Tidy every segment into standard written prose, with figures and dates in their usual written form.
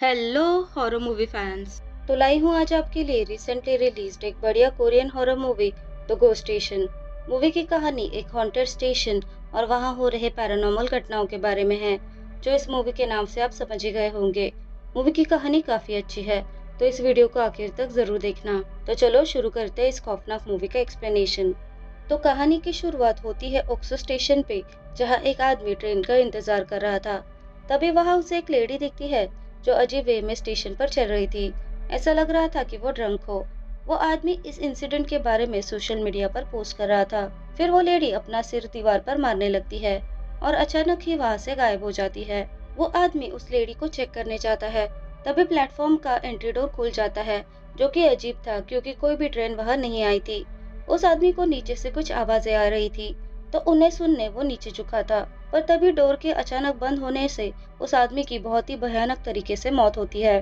Hello horror movie fans. तो लाई हूँ आज आपके लिए रिसेंटली रिलीज्ड एक बढ़िया Korean horror movie the ghost station. Movie की कहानी एक हॉन्टेड स्टेशन और वहां हो रहे पैरानॉर्मल घटनाओं के बारे में है, जो इस मूवी के नाम से आप समझ ही गए होंगे। मूवी की कहानी काफी अच्छी है, तो इस वीडियो को आखिर तक जरूर देखना। तो चलो शुरू करते हैं इस खौफनाक मूवी का एक्सप्लेनेशन। तो कहानी की शुरुआत होती है ओक्सो स्टेशन पे, जहाँ एक आदमी ट्रेन का इंतजार कर रहा था। तभी वहां उसे एक लेडी दिखती है जो अजीब वे में स्टेशन पर चल रही थी। ऐसा लग रहा था कि वो ड्रंक हो। वो आदमी इस इंसिडेंट के बारे में सोशल मीडिया पर पोस्ट कर रहा था। फिर वो लेडी अपना सिर दीवार पर मारने लगती है और अचानक ही वहां से गायब हो जाती है। वो आदमी उस लेडी को चेक करने जाता है। तभी प्लेटफॉर्म का एंट्री डोर खुल जाता है, जो कि अजीब था क्योंकि कोई भी ट्रेन वहां नहीं आई थी। उस आदमी को नीचे से कुछ आवाजें आ रही थी, तो उन्हें सुनने वो नीचे झुका था। पर तभी डोर के अचानक बंद होने से उस आदमी की बहुत ही भयानक तरीके से मौत होती है।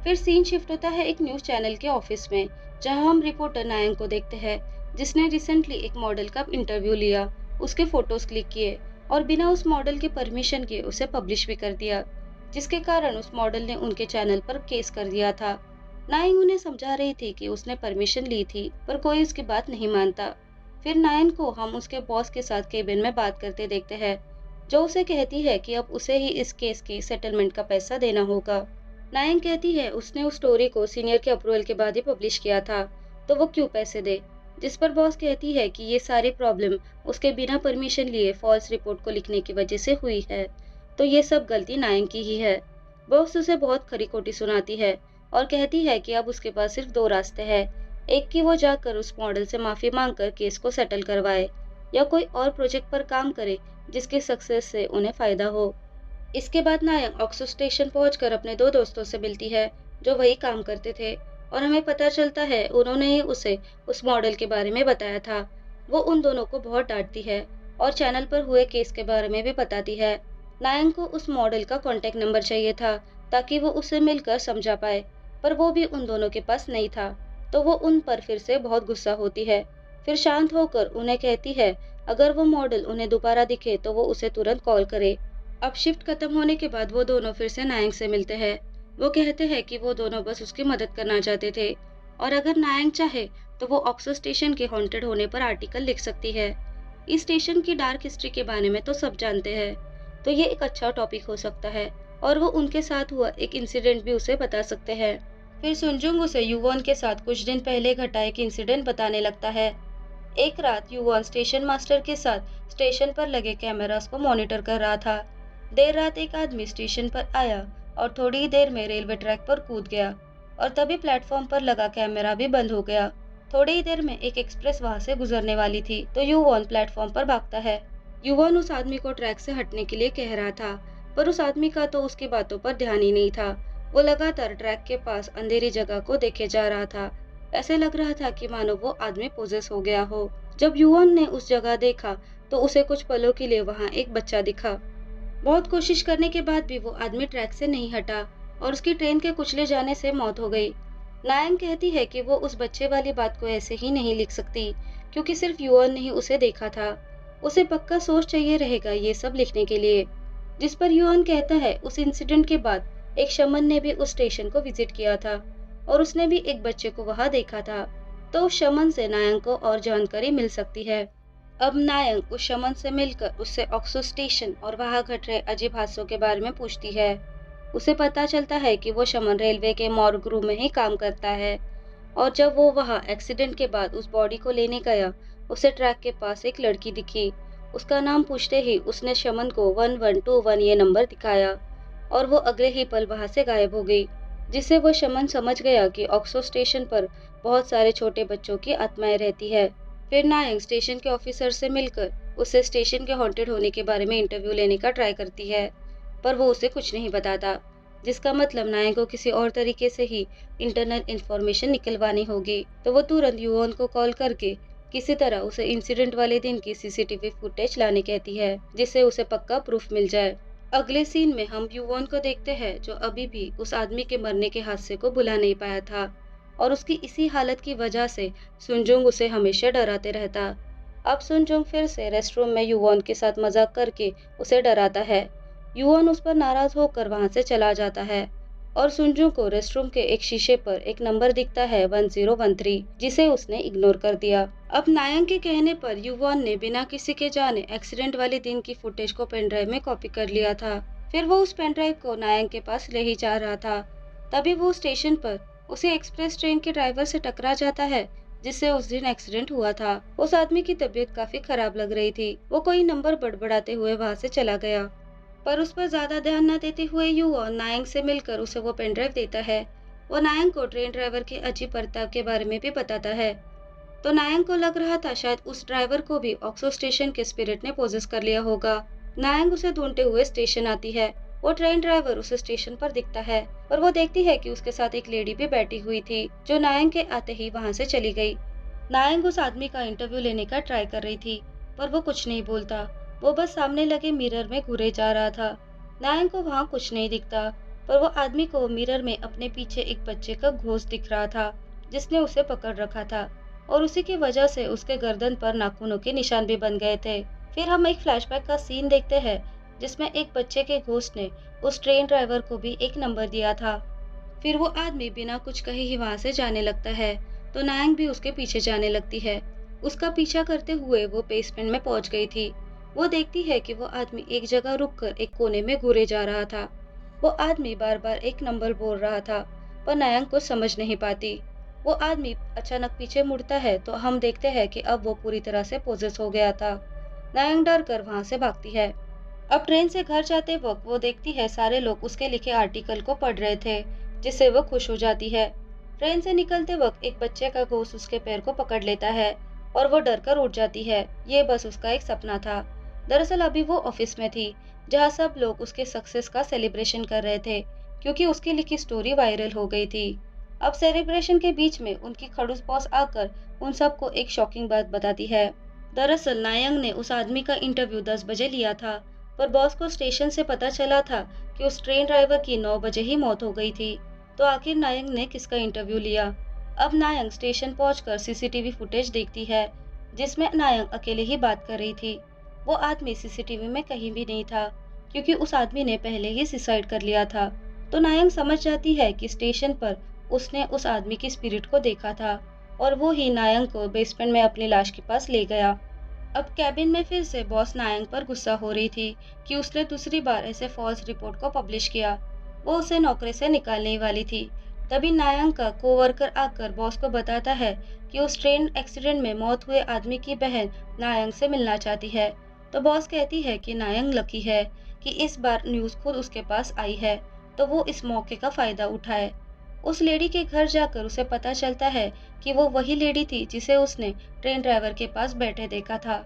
फिर सीन शिफ्ट होता है एक न्यूज चैनल के ऑफिस में, जहां हम रिपोर्टर नायंग को देखते हैं, जिसने रिसेंटली एक मॉडल का इंटरव्यू लिया, उसके फोटोज क्लिक किए और बिना उस मॉडल की परमिशन के उसे पब्लिश भी कर दिया, जिसके कारण उस मॉडल ने उनके चैनल पर केस कर दिया था। नायंग उन्हें समझा रही थी कि उसने परमिशन ली थी, पर कोई उसकी बात नहीं मानता। फिर नायन को हम उसके बॉस के साथ केबिन में बात करते देखते हैं, जो उसे कहती है कि अब उसे ही इस केस की सेटलमेंट का पैसा देना होगा। नायन कहती है उसने उस स्टोरी को सीनियर के अप्रूवल के बाद ही पब्लिश किया था, तो वो क्यों पैसे दे। जिस पर बॉस कहती है कि ये सारी प्रॉब्लम उसके बिना परमिशन लिए फॉल्स रिपोर्ट को लिखने की वजह से हुई है, तो ये सब गलती नायन की ही है। बॉस उसे बहुत खरी खोटी सुनाती है और कहती है कि अब उसके पास सिर्फ दो रास्ते हैं, एक कि वो जाकर उस मॉडल से माफी मांगकर केस को सेटल करवाए, या कोई और प्रोजेक्ट पर काम करे जिसकी सक्सेस से उन्हें फायदा हो। इसके बाद नायक ऑक्सो स्टेशन पहुंचकर अपने दो दोस्तों से मिलती है, जो वही काम करते थे, और हमें पता चलता है उन्होंने ही उसे उस मॉडल के बारे में बताया था। वो उन दोनों को बहुत डांटती है और चैनल पर हुए केस के बारे में भी बताती है। नायक को उस मॉडल का कॉन्टेक्ट नंबर चाहिए था, ताकि वो उसे मिलकर समझा पाए, पर वो भी उन दोनों के पास नहीं था। तो वो उन पर फिर से बहुत गुस्सा होती है। फिर शांत होकर उन्हें कहती है अगर वो मॉडल उन्हें दोबारा दिखे तो वो उसे तुरंत कॉल करे। अब शिफ्ट खत्म होने के बाद वो दोनों फिर से नायंग से मिलते हैं। वो कहते हैं कि वो दोनों बस उसकी मदद करना चाहते थे, और अगर नायंग चाहे तो वो ऑक्सो स्टेशन के हॉन्टेड होने पर आर्टिकल लिख सकती है। इस स्टेशन की डार्क हिस्ट्री के बारे में तो सब जानते हैं, तो ये एक अच्छा टॉपिक हो सकता है, और वो उनके साथ हुआ एक इंसिडेंट भी उसे बता सकते हैं। फिर सुनजुंग उसे युवॉन के साथ कुछ दिन पहले घटा एक इंसिडेंट बताने लगता है। एक रात युवॉन स्टेशन मास्टर के साथ स्टेशन पर लगे कैमरास को मॉनिटर कर रहा था। देर रात एक आदमी स्टेशन पर आया और थोड़ी ही देर में रेलवे ट्रैक पर कूद गया, और तभी प्लेटफॉर्म पर लगा कैमरा भी बंद हो गया। थोड़ी ही देर में एक एक्सप्रेस वहां से गुजरने वाली थी, तो युवॉन प्लेटफॉर्म पर भागता है। युवॉन उस आदमी को ट्रैक से हटने के लिए कह रहा था, पर उस आदमी का तो उसकी बातों पर ध्यान ही नहीं था। वो लगातार ट्रैक के पास अंधेरी जगह को देखे जा रहा था। ऐसे लग रहा था कि मानो वो आदमी पोजेस हो गया हो। जब युवॉन ने उस जगह देखा, तो उसे कुछ पलों के लिए वहां एक बच्चा दिखा। बहुत कोशिश करने के बाद भी वो आदमी ट्रैक से नहीं हटा, और उसकी ट्रेन के कुचले जाने से मौत हो गई। नायंग कहती है कि वो उस बच्चे वाली बात को ऐसे ही नहीं लिख सकती, क्योंकि सिर्फ युवॉन ने ही उसे देखा था। उसे पक्का सोर्स चाहिए रहेगा ये सब लिखने के लिए। जिस पर युवॉन कहता है उस इंसिडेंट के बाद एक शमन ने भी उस स्टेशन को विजिट किया था, और उसने भी एक बच्चे को वहां देखा था। तो उस शमन से नायंग को और जानकारी मिल सकती है। अब नायंग उस शमन से मिलकर उससे ऑक्सो स्टेशन और वहां घट रहे अजीब हादसों के बारे में पूछती है। उसे पता चलता है कि वो शमन रेलवे के मॉर्ग रूम में ही काम करता है, और जब वो वहां एक्सीडेंट के बाद उस बॉडी को लेने गया, उसे ट्रैक के पास एक लड़की दिखी। उसका नाम पूछते ही उसने शमन को 1121 ये नंबर दिखाया, और वो अगले ही पल वहां से गायब हो गई, जिससे वो शमन समझ गया कि ऑक्सो स्टेशन पर बहुत सारे छोटे बच्चों की आत्माएं रहती है। फिर नायंग स्टेशन के ऑफिसर से मिलकर उससे स्टेशन के हॉन्टेड होने के बारे में इंटरव्यू लेने का ट्राई करती है, पर वो उसे कुछ नहीं बताता, जिसका मतलब नायंग को किसी और तरीके से ही इंटरनल इंफॉर्मेशन निकलवानी होगी। तो वो तुरंत युवॉन को कॉल करके किसी तरह उसे इंसिडेंट वाले दिन की सीसीटीवी फुटेज लाने कहती है, जिससे उसे पक्का प्रूफ मिल जाए। अगले सीन में हम युवॉन को देखते हैं, जो अभी भी उस आदमी के मरने के हादसे को भुला नहीं पाया था, और उसकी इसी हालत की वजह से सुनजुंग उसे हमेशा डराते रहता। अब सुनजुंग फिर से रेस्टरूम में युवॉन के साथ मजाक करके उसे डराता है। युवॉन उस पर नाराज होकर वहां से चला जाता है। और सुंजू को रेस्टरूम के एक शीशे पर एक नंबर दिखता है 1013, जिसे उसने इग्नोर कर दिया। अब नायंग के कहने पर युवॉन ने बिना किसी के जाने एक्सीडेंट वाले दिन की फुटेज को पेन ड्राइव में कॉपी कर लिया था। फिर वो उस पेन ड्राइव को नायंग के पास ले ही जा रहा था। तभी वो स्टेशन पर उसे एक्सप्रेस ट्रेन के ड्राइवर से टकरा जाता है, जिससे उस दिन एक्सीडेंट हुआ था। उस आदमी की तबीयत काफी खराब लग रही थी। वो कोई नंबर बड़बड़ाते हुए वहां से चला गया, पर उस पर ज्यादा ध्यान न देते हुए युवा नायंग से मिलकर उसे वो पेन ड्राइव देता है। वो नायंग को ट्रेन ड्राइवर के अजीब बर्ताव के बारे में भी बताता है। तो नायंग को लग रहा था शायद उस ड्राइवर को भी ऑक्सो स्टेशन के स्पिरिट ने पोजेस कर लिया होगा। नायंग उसे ढूंढते हुए स्टेशन आती है। वो ट्रेन ड्राइवर उसे स्टेशन पर दिखता है और वो देखती है कि उसके साथ एक लेडी भी बैठी हुई थी, जो नायंग के आते ही वहां से चली गई। नायंग उस आदमी का इंटरव्यू लेने का ट्राई कर रही थी, पर वो कुछ नहीं बोलता। वो बस सामने लगे मिरर में घूरे जा रहा था। नायंग को वहां कुछ नहीं दिखता, पर वो आदमी को मिरर में अपने पीछे एक बच्चे का घोंस दिख रहा था, जिसने उसे पकड़ रखा था और उसी की वजह से उसके गर्दन पर नाखूनों के निशान भी बन गए थे। फिर हम एक फ्लैशबैक का सीन देखते हैं, जिसमें एक बच्चे के घोंस ने उस ट्रेन ड्राइवर को भी एक नंबर दिया था। फिर वो आदमी बिना कुछ कहे ही वहां से जाने लगता है, तो नायंग भी उसके पीछे जाने लगती है। उसका पीछा करते हुए वो बेसमेंट में पहुंच गई थी। वो देखती है कि वो आदमी एक जगह रुककर एक कोने में घूरे जा रहा था। वो आदमी बार बार एक नंबर बोल रहा था, पर नायंग कुछ समझ नहीं पाती। वो आदमी अचानक पीछे मुड़ता है तो हम देखते हैं कि अब वो पूरी तरह से पोजेस हो गया था। नायंग डर कर वहां से भागती है। अब ट्रेन से घर जाते वक्त वो देखती है सारे लोग उसके लिखे आर्टिकल को पढ़ रहे थे, जिससे वो खुश हो जाती है। ट्रेन से निकलते वक्त एक बच्चे का घोंस उसके पैर को पकड़ लेता है और वो डर कर उठ जाती है। ये बस उसका एक सपना था। दरअसल अभी वो ऑफिस में थी, जहाँ सब लोग उसके सक्सेस का सेलिब्रेशन कर रहे थे, क्योंकि उसकी लिखी स्टोरी वायरल हो गई थी। अब सेलिब्रेशन के बीच में उनकी खड़ूस बॉस आकर उन सबको एक शॉकिंग बात बताती है। दरअसल नायंग ने उस आदमी का इंटरव्यू 10 बजे लिया था, पर बॉस को स्टेशन से पता चला था कि उस ट्रेन ड्राइवर की 9 बजे ही मौत हो गई थी। तो आखिर नायंग ने किसका इंटरव्यू लिया? अब नायंग स्टेशन पहुंचकर सीसीटीवी फुटेज देखती है, जिसमें नायंग अकेले ही बात कर रही थी। वो आदमी सीसीटीवी में कहीं भी नहीं था, क्योंकि उस आदमी ने पहले ही सुसाइड कर लिया था। तो नायंग समझ जाती है कि स्टेशन पर उसने उस आदमी की स्पिरिट को देखा था और वो ही नायंग को बेसमेंट में अपनी लाश के पास ले गया। अब कैबिन में फिर से बॉस नायंग पर गुस्सा हो रही थी कि उसने दूसरी बार ऐसे फॉल्स रिपोर्ट को पब्लिश किया। वो उसे नौकरी से निकालने वाली थी। तभी नायंग का कोवर्कर आकर बॉस को बताता है कि उस ट्रेन एक्सीडेंट में मौत हुए आदमी की बहन नायंग से मिलना चाहती है। तो बॉस कहती है कि नायंग लकी है कि इस बार न्यूज़ खुद उसके पास आई है, तो वो इस मौके का फायदा उठाए। उस लेडी के घर जाकर उसे पता चलता है कि वो वही लेडी थी जिसे उसने ट्रेन ड्राइवर के पास बैठे देखा था।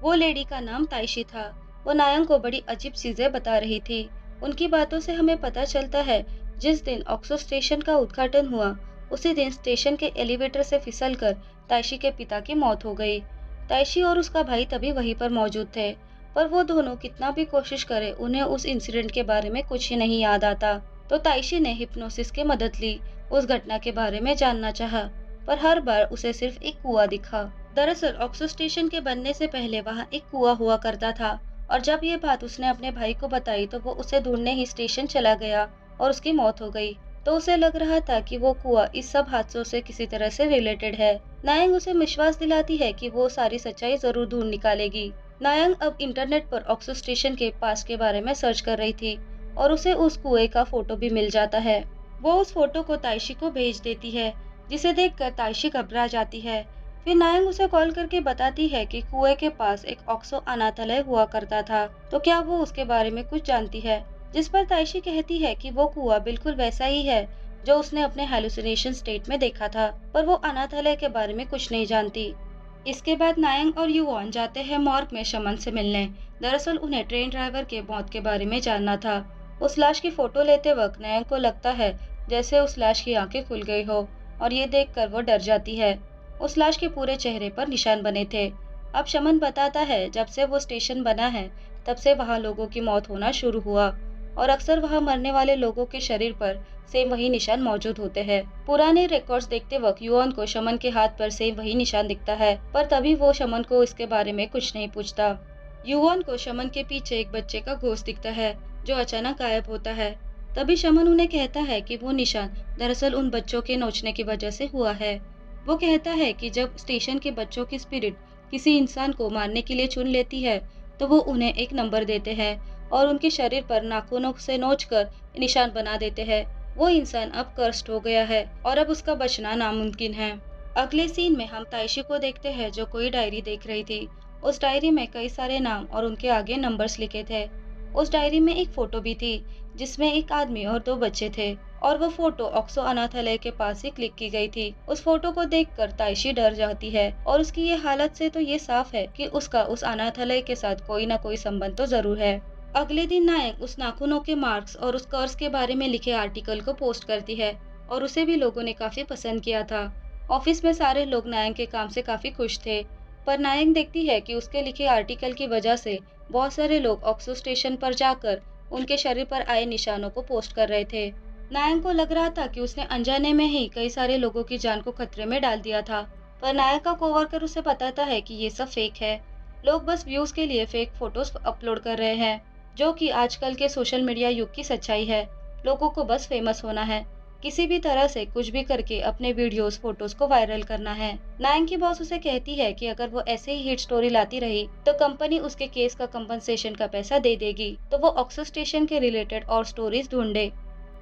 वो लेडी का नाम ताइशी था। वो नायंग को बड़ी अजीब चीजें बता रही थी। उनकी बातों से हमें पता चलता है जिस दिन ऑक्सो स्टेशन का उद्घाटन हुआ, उसी दिन स्टेशन के एलिवेटर से फिसलकर ताइशी के पिता की मौत हो गई। ताइशी और उसका भाई तभी वहीं पर मौजूद थे, पर वो दोनों कितना भी कोशिश करे उन्हें उस इंसिडेंट के बारे में कुछ ही नहीं याद आता। तो ताइशी ने हिप्नोसिस की मदद ली, उस घटना के बारे में जानना चाहा, पर हर बार उसे सिर्फ एक कुआं दिखा। दरअसल ऑक्सो स्टेशन के बनने से पहले वहाँ एक कुआं हुआ करता था, और जब ये बात उसने अपने भाई को बताई तो वो उसे ढूंढने ही स्टेशन चला गया और उसकी मौत हो गई। तो उसे लग रहा था कि वो कुआं इस सब हादसों से किसी तरह से रिलेटेड है। नायंग उसे विश्वास दिलाती है कि वो सारी सच्चाई जरूर ढूंढ निकालेगी। नायंग अब इंटरनेट पर ऑक्सो स्टेशन के पास के बारे में सर्च कर रही थी और उसे उस कुएं का फोटो भी मिल जाता है। वो उस फोटो को ताइशी को भेज देती है, जिसे देखकर ताइशी घबरा जाती है। फिर नायंग उसे कॉल करके बताती है कि कुएं के पास एक ऑक्सो अनाथालय हुआ करता था, तो क्या वो उसके बारे में कुछ जानती है। जिस पर ताइशी कहती है कि वो कुआं बिल्कुल वैसा ही है जो उसने अपने हेलुसिनेशन स्टेट में देखा था, पर वो अनाथालय के बारे में कुछ नहीं जानती। इसके बाद नायंग और युवॉन जाते हैं मॉर्ग में शमन से मिलने। दरअसल उन्हें ट्रेन ड्राइवर के मौत के बारे में जानना था। उस लाश की फोटो लेते वक्त नायंग को लगता है जैसे उस लाश की आंखें खुल गई हो, और ये देखकर वो डर जाती है। उस लाश के पूरे चेहरे पर निशान बने थे। अब शमन बताता है जब से वो स्टेशन बना है तब से वहाँ लोगों की मौत होना शुरू हुआ, और अक्सर वहाँ मरने वाले लोगों के शरीर पर सेम वही निशान मौजूद होते हैं। पुराने रिकॉर्ड्स देखते वक्त युआन को शमन के हाथ पर सेम वही निशान दिखता है, पर तभी वो शमन को इसके बारे में कुछ नहीं पूछता। युआन को शमन के पीछे एक बच्चे का घोंस दिखता है जो अचानक गायब होता है। तभी शमन उन्हें कहता है कि वो निशान दरअसल उन बच्चों के नोचने की वजह से हुआ है। वो कहता है कि जब स्टेशन के बच्चों की स्पिरिट किसी इंसान को मारने के लिए चुन लेती है, तो वो उन्हें एक नंबर देते हैं और उनके शरीर पर नाखूनों से नोचकर निशान बना देते हैं। वो इंसान अब कर्स्ड हो गया है और अब उसका बचना नामुमकिन है। अगले सीन में हम ताइशी को देखते हैं जो कोई डायरी देख रही थी। उस डायरी में कई सारे नाम और उनके आगे नंबर्स लिखे थे। उस डायरी में एक फोटो भी थी जिसमें एक आदमी और दो बच्चे थे और वो फोटो ऑक्सो अनाथालय के पास ही क्लिक की गई थी। उस फोटो को देखकर ताइशी डर जाती है और उसकी ये हालत से तो ये साफ है कि उसका उस अनाथालय के साथ कोई ना कोई संबंध तो जरूर है। अगले दिन नायक उस नाखूनों के मार्क्स और उस कर्स के बारे में लिखे आर्टिकल को पोस्ट करती है और उसे भी लोगों ने काफी पसंद किया था। ऑफिस में सारे लोग नायक के काम से काफी खुश थे, पर नायक देखती है कि उसके लिखे आर्टिकल की वजह से बहुत सारे लोग ऑक्सो स्टेशन पर जाकर उनके शरीर पर आए निशानों को पोस्ट कर रहे थे। नायक को लग रहा था कि उसने अनजाने में ही कई सारे लोगों की जान को खतरे में डाल दिया था, पर नायक का कोवर्कर उसे बताता है कि ये सब फेक है। लोग बस व्यूज के लिए फेक फोटोज अपलोड कर रहे हैं, जो कि आजकल के सोशल मीडिया युग की सच्चाई है। लोगों को बस फेमस होना है, किसी भी तरह से कुछ भी करके अपने वीडियोस फोटोज को वायरल करना है। नायक की बॉस उसे कहती है कि अगर वो ऐसे ही हिट स्टोरी लाती रही तो कंपनी उसके केस का कंपनसेशन का पैसा दे देगी, तो वो ऑक्सो स्टेशन के रिलेटेड और स्टोरीज ढूंढे।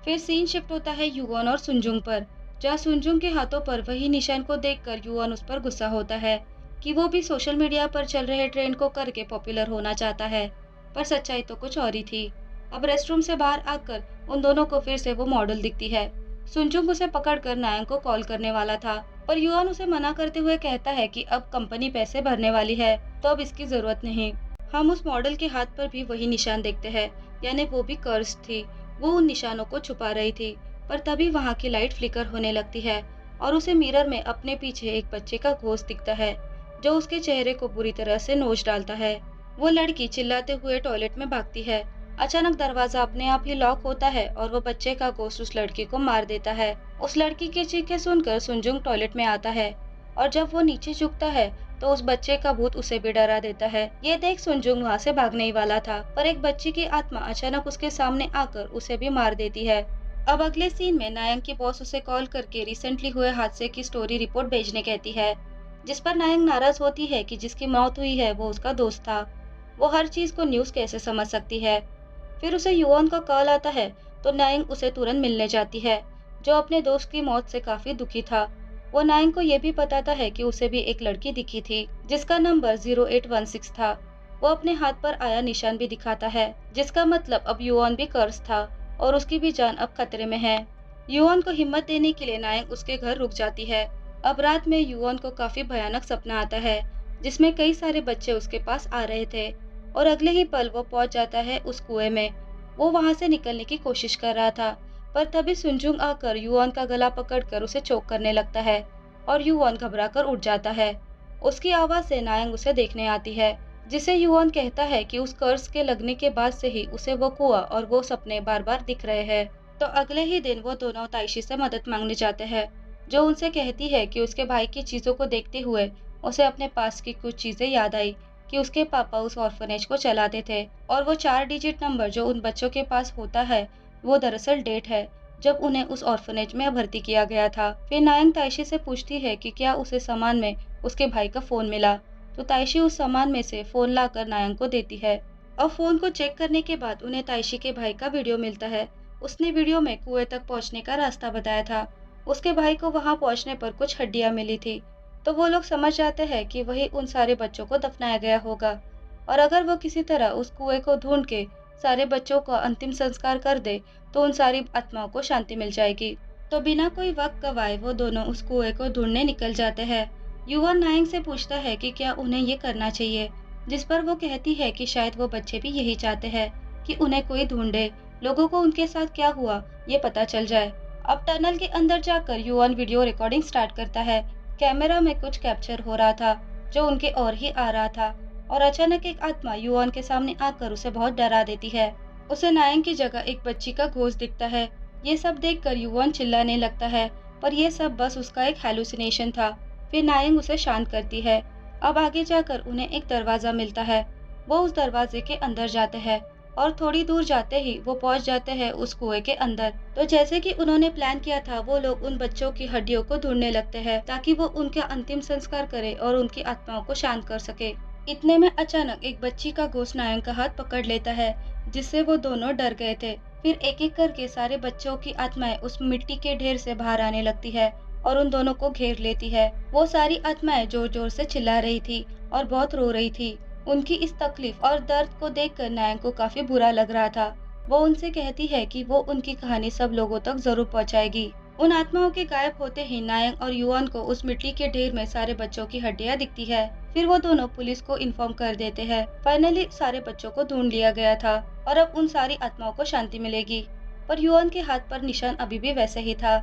फिर सीन शिफ्ट होता है युवॉन और सुनजुंग पर, जहाँ सुनजुंग के हाथों पर वही निशान को देखकर युवॉन उस पर गुस्सा होता है कि वो भी सोशल मीडिया पर चल रहे ट्रेंड को करके पॉपुलर होना चाहता है, पर सच्चाई तो कुछ और ही थी। अब रेस्टरूम से बाहर आकर उन दोनों को फिर से वो मॉडल दिखती है। सुनजुंग उसे पकड़कर नायक को कॉल करने वाला था, पर युआन उसे मना करते हुए कहता है कि अब कंपनी पैसे भरने वाली है, तो अब इसकी जरूरत नहीं। हम उस मॉडल के हाथ पर भी वही निशान देखते हैं, यानी वो भी कर्स थी। वो उन निशानों को छुपा रही थी, पर तभी वहाँ की लाइट फ्लिकर होने लगती है और उसे मिरर में अपने पीछे एक बच्चे का घोस्ट दिखता है, जो उसके चेहरे को बुरी तरह से नोच डालता है। वो लड़की चिल्लाते हुए टॉयलेट में भागती है। अचानक दरवाजा अपने आप ही लॉक होता है और वो बच्चे का घोस्ट उस लड़की को मार देता है। उस लड़की की चीखें सुनकर सुनजुंग टॉयलेट में आता है और जब वो नीचे झुकता है तो उस बच्चे का भूत उसे भी डरा देता है। ये देख सुनजुंग वहाँ से भागने ही वाला था, पर एक बच्ची की आत्मा अचानक उसके सामने आकर उसे भी मार देती है। अब अगले सीन में नायक की बॉस उसे कॉल करके रिसेंटली हुए हादसे की स्टोरी रिपोर्ट भेजने कहती है, जिस पर नायक नाराज होती है कि जिसकी मौत हुई है वो उसका दोस्त था, वो हर चीज को न्यूज कैसे समझ सकती है। फिर उसे युआन का कॉल आता है तो नायक उसे तुरंत मिलने जाती है, जो अपने दोस्त की मौत से काफी दुखी था। वो नायक को ये भी बताता है कि उसे भी एक लड़की दिखी थी जिसका नंबर 0816 था। वो अपने हाथ पर आया निशान भी दिखाता है, जिसका मतलब अब युआन भी कर्स था और उसकी भी जान अब खतरे में है। युआन को हिम्मत देने के लिए नायक उसके घर रुक जाती है। अब रात में युआन को काफी भयानक सपना आता है, जिसमें कई सारे बच्चे उसके पास आ रहे थे और अगले ही पल वो पहुंच जाता है उस कुएं में। वो वहां से निकलने की कोशिश कर रहा था, पर तभी सुनजुंग आकर युआन का गला पकड़कर उसे चोक करने लगता है और युआन घबराकर उठ जाता है। उसकी आवाज से नायंग उसे देखने आती है, जिसे युआन कहता है कि उस कर्स के लगने के बाद से ही उसे वो कुआं और वो सपने बार बार दिख रहे हैं। तो अगले ही दिन वो दोनों ताइशी से मदद मांगने जाते हैं, जो उनसे कहती है कि उसके भाई की चीजों को देखते हुए उसे अपने पास की कुछ चीजें याद आई कि उसके पापा उस ऑर्फनेज को चलाते थे और वो 4 डिजिट नंबर जो उन बच्चों के पास होता है वो दरअसल डेट है जब उन्हें उस ऑर्फनेज में भर्ती किया गया था। फिर नायंग ताइशी से पूछती है कि क्या उसे सामान में उसके भाई का फोन मिला, तो ताइशी उस सामान में से फोन लाकर नायंग को देती है और फोन को चेक करने के बाद उन्हें ताइशी के भाई का वीडियो मिलता है। उसने वीडियो में कुएं तक पहुंचने का रास्ता बताया था। उसके भाई को वहां पहुंचने पर कुछ हड्डियां मिली थी, तो वो लोग समझ जाते हैं कि वही उन सारे बच्चों को दफनाया गया होगा और अगर वो किसी तरह उस कुएं को ढूंढ के सारे बच्चों का अंतिम संस्कार कर दे तो उन सारी आत्माओं को शांति मिल जाएगी। तो बिना कोई वक्त गवाए वो दोनों उस कुएं को ढूंढने निकल जाते हैं। युवा नायंग से पूछता है कि क्या उन्हें ये करना चाहिए, जिस पर वो कहती है कि शायद वो बच्चे भी यही चाहते हैं कि उन्हें कोई ढूंढे, लोगों को उनके साथ क्या हुआ ये पता चल जाए। अब टनल के अंदर जाकर युवान वीडियो रिकॉर्डिंग स्टार्ट करता है। कैमरा में कुछ कैप्चर हो रहा था जो उनके और ही आ रहा था और अचानक एक आत्मा युआन के सामने आकर उसे बहुत डरा देती है। उसे नायंग की जगह एक बच्ची का घोस्ट दिखता है। ये सब देखकर युआन चिल्लाने लगता है, पर यह सब बस उसका एक हेलुसिनेशन था। फिर नायंग उसे शांत करती है। अब आगे जाकर उन्हें एक दरवाजा मिलता है। वो उस दरवाजे के अंदर जाते हैं और थोड़ी दूर जाते ही वो पहुंच जाते हैं उस कुएं के अंदर। तो जैसे कि उन्होंने प्लान किया था, वो लोग उन बच्चों की हड्डियों को ढूंढने लगते हैं ताकि वो उनका अंतिम संस्कार करे और उनकी आत्माओं को शांत कर सके। इतने में अचानक एक बच्ची का घोस्ट नायक का हाथ पकड़ लेता है, जिससे वो दोनों डर गए थे। फिर एक एक करके सारे बच्चों की आत्माएं उस मिट्टी के ढेर से बाहर आने लगती है और उन दोनों को घेर लेती है। वो सारी आत्माएं जोर जोर से चिल्ला रही थी और बहुत रो रही थी। उनकी इस तकलीफ और दर्द को देखकर नायक को काफी बुरा लग रहा था। वो उनसे कहती है कि वो उनकी कहानी सब लोगों तक जरूर पहुंचाएगी। उन आत्माओं के गायब होते ही नायक और युवान को उस मिट्टी के ढेर में सारे बच्चों की हड्डियां दिखती है। फिर वो दोनों पुलिस को इन्फॉर्म कर देते हैं। फाइनली सारे बच्चों को ढूंढ लिया गया था और अब उन सारी आत्माओं को शांति मिलेगी। पर युवान के हाथ पर निशान अभी भी वैसे ही था।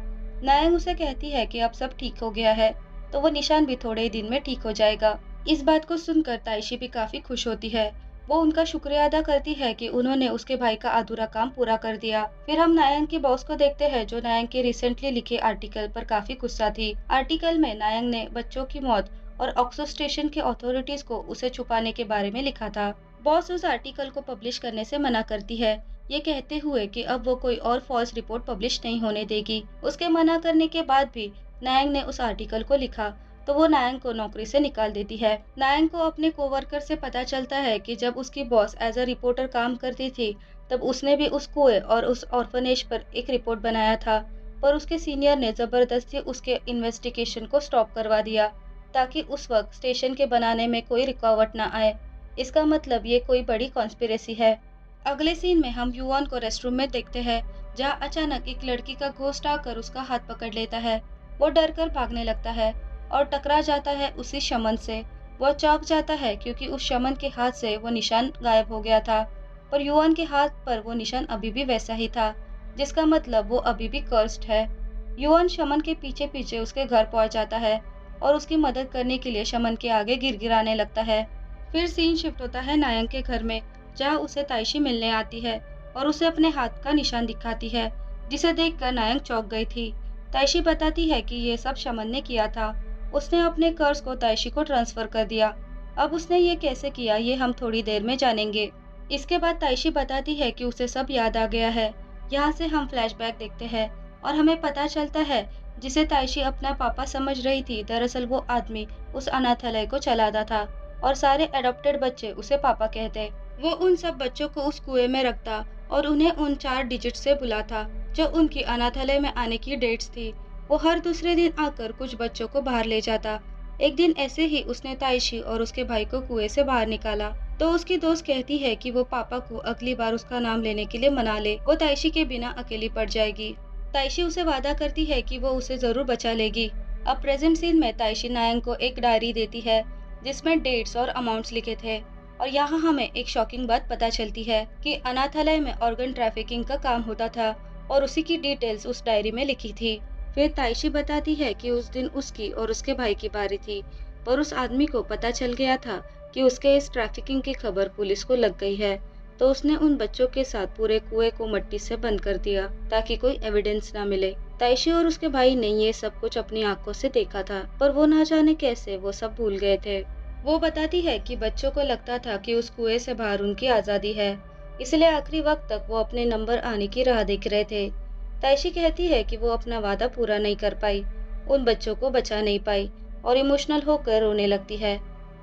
नायक उसे कहती है कि अब सब ठीक हो गया है, तो वो निशान भी थोड़े ही दिन में ठीक हो जाएगा। इस बात को सुनकर ताइशी भी काफी खुश होती है। वो उनका शुक्रिया अदा करती है कि उन्होंने उसके भाई का अधूरा काम पूरा कर दिया। फिर हम नायक के बॉस को देखते हैं, जो नायक के रिसेंटली लिखे आर्टिकल पर काफी गुस्सा थी। आर्टिकल में नायक ने बच्चों की मौत और ऑक्सो स्टेशन के अथॉरिटीज को उसे छुपाने के बारे में लिखा था। बॉस उस आर्टिकल को पब्लिश करने से मना करती है, ये कहते हुए कि अब वो कोई और फॉल्स रिपोर्ट पब्लिश नहीं होने देगी। उसके मना करने के बाद भी नायक ने उस आर्टिकल को लिखा, तो वो नायक को नौकरी से निकाल देती है। नायक को अपने कोवर्कर से पता चलता है कि जब उसकी बॉस एज अ रिपोर्टर काम करती थी, तब उसने भी उस कुएं और उस ऑर्फनेज पर एक रिपोर्ट बनाया था, पर उसके सीनियर ने जबरदस्ती उसके इन्वेस्टिगेशन को स्टॉप करवा दिया ताकि उस वक्त स्टेशन के बनाने में कोई रुकावट न आए। इसका मतलब ये कोई बड़ी कॉन्स्पिरेसी है। अगले सीन में हम युवान को रेस्टरूम में देखते हैं, जहाँ अचानक एक लड़की का घोस्ट आकर उसका हाथ पकड़ लेता है। वो डर कर भागने लगता है और टकरा जाता है उसी शमन से। वह चौंक जाता है क्योंकि उस शमन के हाथ से वो निशान गायब हो गया था, पर युवान के हाथ पर वो निशान अभी भी वैसा ही था, जिसका मतलब वो अभी भी कर्स्ड है। युवान शमन के पीछे पीछे उसके घर पहुंच जाता है और उसकी मदद करने के लिए शमन के आगे गिड़गिड़ाने लगता है। फिर सीन शिफ्ट होता है नायक के घर में, जहाँ उसे ताइशी मिलने आती है और उसे अपने हाथ का निशान दिखाती है, जिसे देखकर नायक चौंक गई थी। ताइशी बताती है कि ये सब शमन ने किया था। उसने अपने कर्ज को ताइशी को ट्रांसफर कर दिया। अब उसने ये कैसे किया, ये हम थोड़ी देर में जानेंगे। इसके बाद ताइशी बताती है कि उसे सब याद आ गया है। यहाँ से हम फ्लैशबैक देखते हैं और हमें पता चलता है जिसे ताइशी अपना पापा समझ रही थी, दरअसल वो आदमी उस अनाथालय को चलाता था और सारे एडॉप्टेड बच्चे उसे पापा कहते। वो उन सब बच्चों को उस कुएं में रखता और उन्हें उन 4 डिजिट से बुलाता जो उनकी अनाथालय में आने की डेट्स थी। वो हर दूसरे दिन आकर कुछ बच्चों को बाहर ले जाता। एक दिन ऐसे ही उसने ताइशी और उसके भाई को कुएं से बाहर निकाला, तो उसकी दोस्त कहती है कि वो पापा को अगली बार उसका नाम लेने के लिए मना ले, वो ताइशी के बिना अकेली पड़ जाएगी। ताइशी उसे वादा करती है कि वो उसे जरूर बचा लेगी। अब प्रेजेंट सीन में ताइशी नायक को एक डायरी देती है, जिसमें डेट्स और अमाउंट्स लिखे थे। और यहाँ हमें एक शॉकिंग बात पता चलती है कि अनाथालय में ऑर्गन ट्रैफिकिंग का काम होता था और उसी की डिटेल्स उस डायरी में लिखी थी। फिर ताइशी बताती है कि उस दिन उसकी और उसके भाई की बारी थी, पर उस आदमी को पता चल गया था कि उसके इस ट्रैफिकिंग की खबर पुलिस को लग गई है, तो उसने उन बच्चों के साथ पूरे कुएं को मिट्टी से बंद कर दिया ताकि कोई एविडेंस ना मिले। ताइशी और उसके भाई ने ये सब कुछ अपनी आंखों से देखा था, पर वो ना जाने कैसे वो सब भूल गए थे। वो बताती है कि बच्चों को लगता था कि उस कुएं से बाहर उनकी आजादी है, इसलिए आखिरी वक्त तक वो अपने नंबर आने की राह देख रहे थे। ताइशी कहती है कि वो अपना वादा पूरा नहीं कर पाई, उन बच्चों को बचा नहीं पाई और इमोशनल होकर रोने लगती है।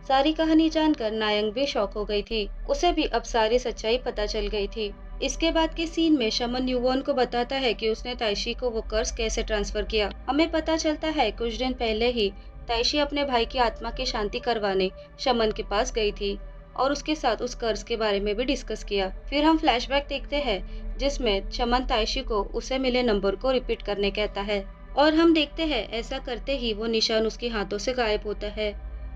सारी कहानी जानकर नायक भी शॉक हो गई थी। उसे भी अब सारी सच्चाई पता चल गई थी। इसके बाद के सीन में शमन युवॉन को बताता है कि उसने ताइशी को वो कर्ज कैसे ट्रांसफर किया। हमें पता चलता है कुछ दिन पहले ही ताइशी अपने भाई की आत्मा की शांति करवाने शमन के पास गई थी और उसके साथ उस कर्ज के बारे में भी डिस्कस किया। फिर हम फ्लैशबैक देखते हैं, जिसमें शमन ताइशी को उसे मिले नंबर को रिपीट करने कहता है और हम देखते हैं ऐसा करते ही वो निशान उसके हाथों से गायब होता है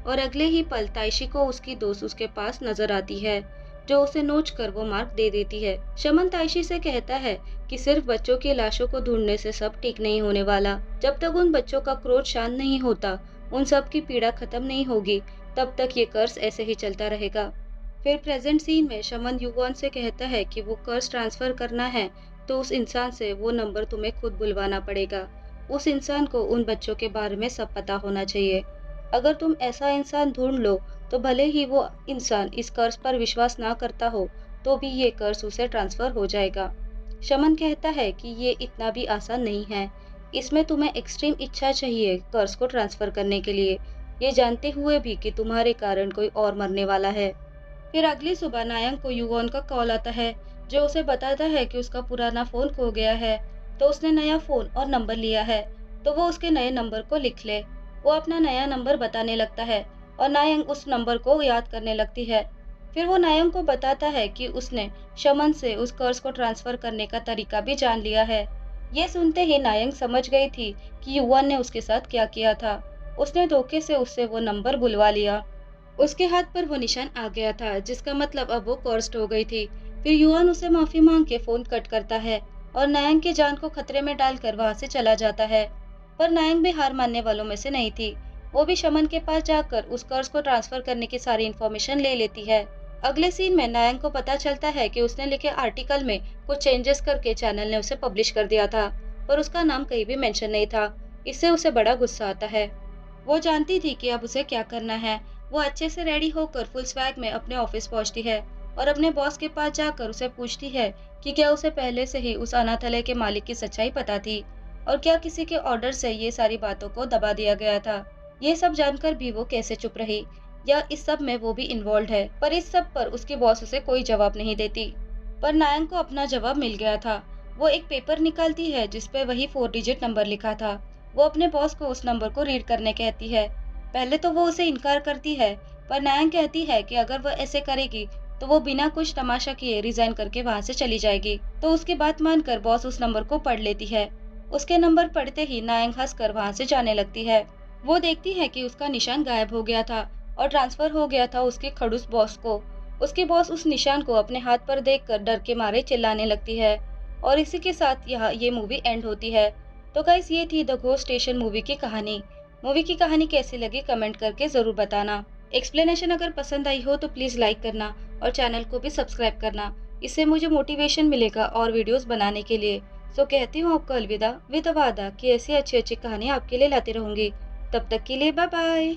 और अगले ही पल ताइशी को उसकी दोस्त उसके पास नजर आती है, जो उसे नोच कर वो मार्क दे देती है। शमन ताइशी से कहता है कि सिर्फ बच्चों की लाशों को ढूंढने से सब ठीक नहीं होने वाला। जब तक उन बच्चों का क्रोध शांत नहीं होता, उन सब की पीड़ा खत्म नहीं होगी, तब तक ये कर्ज ऐसे ही चलता रहेगा। फिर प्रेजेंट सीन में शमन युवॉन से कहता है कि वो कर्ज ट्रांसफर करना है तो उस इंसान से वो नंबर तुम्हें खुद बुलवाना पड़ेगा। उस इंसान को उन बच्चों के बारे में सब पता होना चाहिए। अगर तुम ऐसा इंसान ढूंढ लो तो भले ही वो इंसान इस कर्ज पर विश्वास ना करता हो, तो भी ये कर्ज उसे ट्रांसफर हो जाएगा। शमन कहता है कि ये इतना भी आसान नहीं है, इसमें तुम्हें एक्सट्रीम इच्छा चाहिए कर्ज को ट्रांसफर करने के लिए, ये जानते हुए भी कि तुम्हारे कारण कोई और मरने वाला है। फिर अगली सुबह नायंग को युवॉन का कॉल आता है, जो उसे बताता है कि उसका पुराना फोन खो गया है, तो उसने नया फोन और नंबर लिया है, तो वो उसके नए नंबर को लिख ले। वो अपना नया नंबर बताने लगता है और नायंग उस नंबर को याद करने लगती है। फिर वो नायंग को बताता है कि उसने शमन से उस कर्ज को ट्रांसफर करने का तरीका भी जान लिया है। ये सुनते ही नायंग समझ गई थी कि युवॉन ने उसके साथ क्या किया था। उसने धोखे से उससे वो नंबर बुलवा लिया। उसके हाथ पर वो निशान आ गया था, जिसका मतलब अब वो कर्स्ड हो गई थी। फिर युआन उसे माफी मांग के फोन कट करता है और नायंग की जान को खतरे में डालकर वहां से चला जाता है। पर नायंग भी हार मानने वालों में से नहीं थी। वो भी शमन के पास जाकर उस कर्ज को ट्रांसफर करने की सारी इन्फॉर्मेशन ले लेती है। अगले सीन में नायंग को पता चलता है कि उसने लिखे आर्टिकल में कुछ चेंजेस करके चैनल ने उसे पब्लिश कर दिया था, पर उसका नाम कहीं भी मेंशन नहीं था। इससे उसे बड़ा गुस्सा आता है। वो जानती थी कि अब उसे क्या करना है। वो अच्छे से रेडी होकर फुल स्वैग में अपने ऑफिस पहुंचती है और अपने बॉस के पास जाकर उसे पूछती है कि क्या उसे पहले से ही उस अनाथालय के मालिक की सच्चाई पता थी और क्या किसी के ऑर्डर से ये सारी बातों को दबा दिया गया था। ये सब जानकर भी वो कैसे चुप रही, या इस सब में वो भी इन्वॉल्व है। पर इस सब पर उसकी बॉस उसे कोई जवाब नहीं देती। पर नायंग को अपना जवाब मिल गया था। वो एक पेपर निकालती है जिसपे वही 4 डिजिट नंबर लिखा था। वो अपने बॉस को उस नंबर को रीड करने कहती है। पहले तो वो उसे इनकार करती है, पर नायंग कहती है कि अगर वो ऐसे करेगी तो वो बिना कुछ तमाशा किए रिजाइन करके वहां से चली जाएगी। तो उसकी बात मानकर बॉस उस नंबर को पढ़ लेती है। उसके नंबर पढ़ते ही नायंग हंसकर वहां से जाने लगती है। वो देखती है कि उसका निशान गायब हो गया था और ट्रांसफर हो गया था उसके खड़ूस बॉस को। उसकी बॉस उस निशान को अपने हाथ पर देखकर डर के मारे चिल्लाने लगती है। और इसी के साथ यहाँ ये मूवी एंड होती है। तो गाइस, ये थी द घोस्ट स्टेशन मूवी की कहानी। मूवी की कहानी कैसी लगी कमेंट करके जरूर बताना। एक्सप्लेनेशन अगर पसंद आई हो तो प्लीज लाइक करना और चैनल को भी सब्सक्राइब करना। इससे मुझे मोटिवेशन मिलेगा और वीडियोस बनाने के लिए। सो कहती हूँ आपको अलविदा, विद वादा कि ऐसी अच्छी अच्छी कहानी आपके लिए लाती रहूंगी। तब तक के लिए बाय बाय।